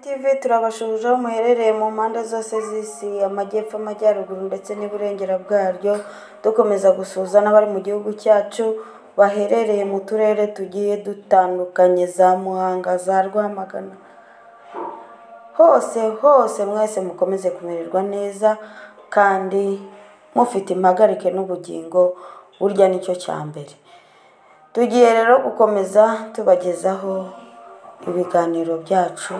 TV turabashuje aho muherereye mu mpande zose z'isi, amajyepfo, amajyaruguru ndetse n'iburengera bwaryo, dukomeza gusuhuza n'abari mu gihugu cyacu baherereye mu turere tugiye dutandukanye, za Muhanga, za Rwamagana, hose mwese mukomeze kumererwa neza kandi mufite impagarike n'ubugingo, burya nicyo cya mbere. Tugiye rero gukomeza tubagezaho ibiganiro byacu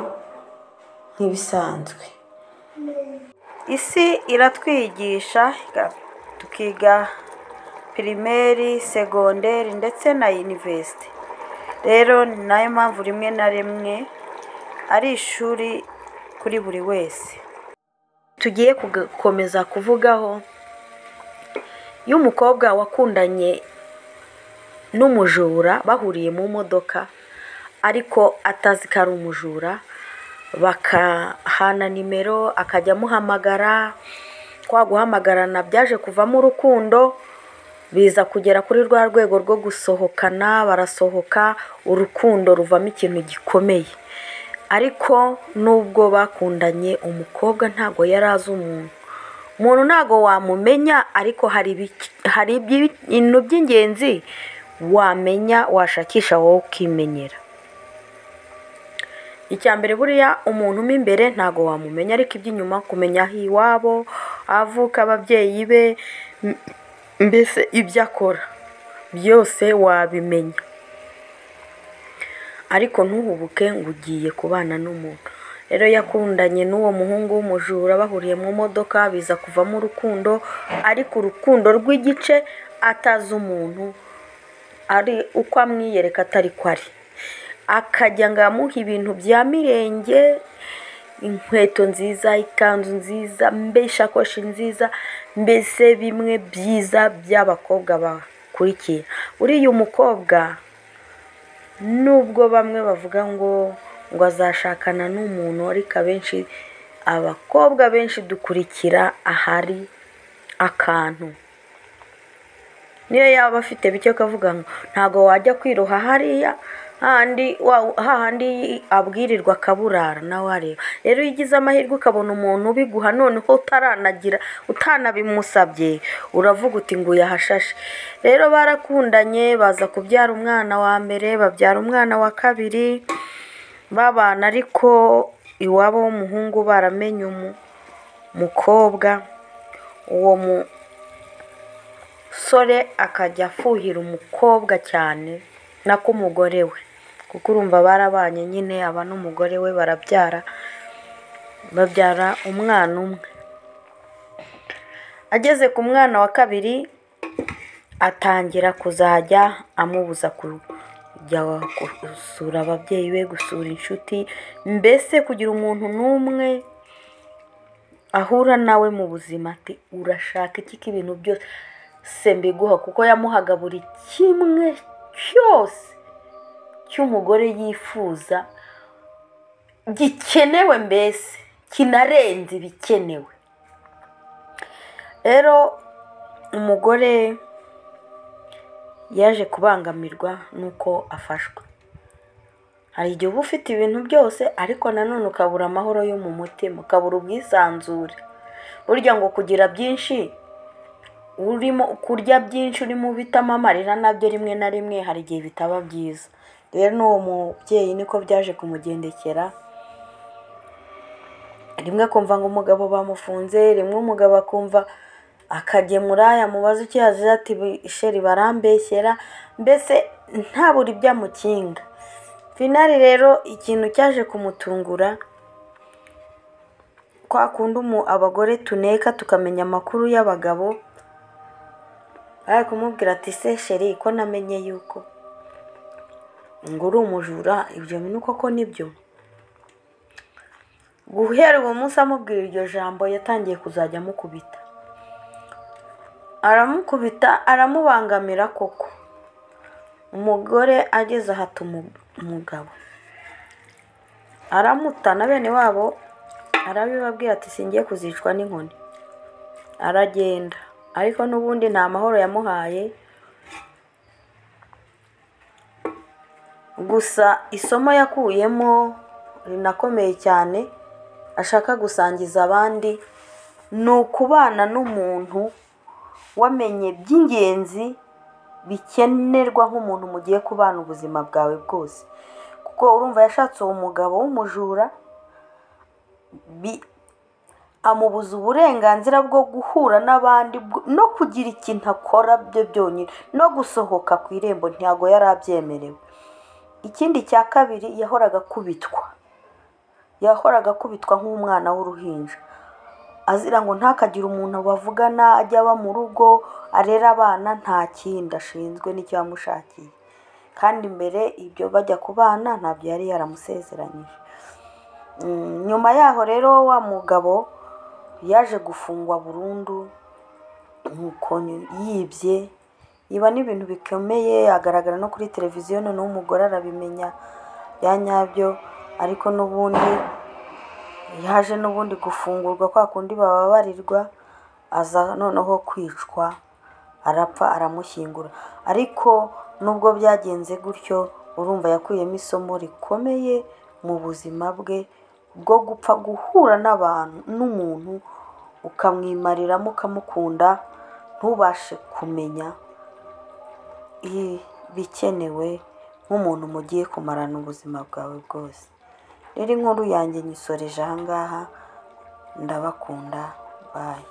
nk'ibisanzwe. Isi iratwigisha tukiga pirimeri, segonderi ndetse na yunivesiti. Rero ni nayo mpamvu rimwe na rimwe ari ishuri kuri buri wese. Tugiye gukomeza kuvugaho y'umukobwa wakundanye n'umujura bahuriye mu modoka, ariko atazi ko ari umujura, bakahana nimero akajya amuhamagara, kwa guhamagarana byaje kuvamo urukundo, biza kugera kuri rwa rwego rwo gusohokana, barasohoka, urukundo ruvamo ikintu gikomeye. Ariko nubwo bakundanye, umukobwa ntago yari azi umuntu ntago wamumenya, ariko hari ibintu by'ingenzi wamenya, washakisha wowe ukimenyera. Icya mbere, buriya umuntu mo imbere ntago wamumenya, ariko iby'inyuma kumenya aho iwabo avuka, ababyeyi be, mbese ibyo akora byose wabimenya. Ariko ntuhubuke ngo ugiye kubana n'umuntu. Rero yakundanye n'uwo muhungu w'umujura, bahuriye mu modoka, biza kuvamo urukundo, ariko urukundo rw'igice, atazi umuntu, ari uko amwiyereka atari ko ari. Akajya ngo amuhe ibintu bya mirenge, inkweto nziza, ikanzu nziza, ishakoshi nziza, mbese bimwe byiza by'abakobwa bakurikiye. Uriya umukobwa nubwo bamwe bavuga ngo azashakana n'umuntu, ariko abenshi, abakobwa benshi dukurikira ahari akantu. Niyo yaba afite bike akavuga ngo ntago wajya kwiroha hariya, hahandi abwirirwa akaburara nawe areba. Rero iyo ugize amahirwe ukabona umuntu ubiguha, noneho utanabimusabye, uravuga uti ngo yahashashe. Rero barakundanye, baza kubyara umwana wa mbere, babyara umwana wa kabiri, babana, ariko iwabo w'umuhungu baramenye umukobwa. Uwo musore akajya afuhira umukobwa cyane, nako umugore we, kuko urumva barabanye nyine, aba n'umugore we babyara umwana umwe. Ageze ku mwana wa kabiri, atangira kuzajya amubuza kujya gusura ababyeyi be, gusura inshuti, mbese kugira umuntu n'umwe ahura nawe mu buzima. Ati urashaka iki ko ibintu byose mbiguha? Kuko yamuhaga buri kimwe cyose cy'umugore yifuza, gikenewe, mbese kinarenze ibikenewe. Rero umugore yaje kubangamirwa nuko afashwe. Hari igihe uba ufite ibintu byose, ariko nanone ukabura amahoro yo mu mutima, ukabura ubwisanzure. Burya ngo kugira byinshi, urimo kurya byinshi, urimo ubitamo amarira, nabyo rimwe na rimwe hari igihe bitaba byiza. Rero n'uwo mubyeyi niko byaje kumugendekera. Rimwe akumva ngo umugabo bamufunze, rimwe umugabo akumva akagemura, yamubaza icyo yazize, ati sheri barambeshyera, mbese ntabura ibyo amukinga. Finali rero ikintu cyaje kumutungura, kwa kundi abagore tuneka tukamenya amakuru y'abagabo, ari kumubwira ati se sheri, ko namenye yuko ngo uri umujura, ibyo bintu koko nibyo? Guhera uwo munsi amubwira iryo jambo, yatangiye kuzajya amukubita, aramukubita, aramubangamira koko. Umugore ageze ahata umugabo, aramutana, bene wabo arabibabwira ati singiye kuzicwa n'inkoni. Aragenda, ariko n'ubundi nta mahoro yamuhaye. Gusa isomo yakuyemo rinakomeye cyane ashaka gusangiza abandi, ni ukubana n'umuntu wamenye by'ingenzi bikenerwa nk'umuntu mugiye kubana ubuzima bwawe bwose. Kuko urumva yashatse uwo mugabo w'umujura, amubuza uburenganzira bwo guhura n'abandi no kugira ikintu akora byo byonyine, no gusohoka ku irembo ntabwo yari abyemerewe. Ikindi cya kabiri, yahoraga akubitwa nk'umwana w'uruhinja, azira ngo ntakagira umuntu bavugana, ajya aba mu rugo arera abana, nta kindi ashinzwe n'icyo yamushakiye. Kandi mbere ibyo bajya kubana ntabyo yari yaramusezeranyije. Nyuma yaho rero wa mugabo yaje gufungwa burundu, nk'uko yibye, yiba n'ibintu bikomeye, agaragara no kuri televiziyo, noneho umugore arabimenya bya nyabyo, ariko n'ubundi yaje n'ubundi gufungurwa kwa kundi bababarirwa, aza noneho kwicwa, arapfa, aramushyingura. Ariko nubwo byagenze gutyo, urumva yakuyemo isomo rikomeye mu buzima bwe bwo gupfa guhura n'umuntu ukamwimariramo, ukamukunda, ntubashe kumenya ibikenewe nk'umuntu mugiye kumarana ubuzima bwawe bwose. Rero inkuru yanjye nyisoreje aha ngaha, ndabakunda, bye.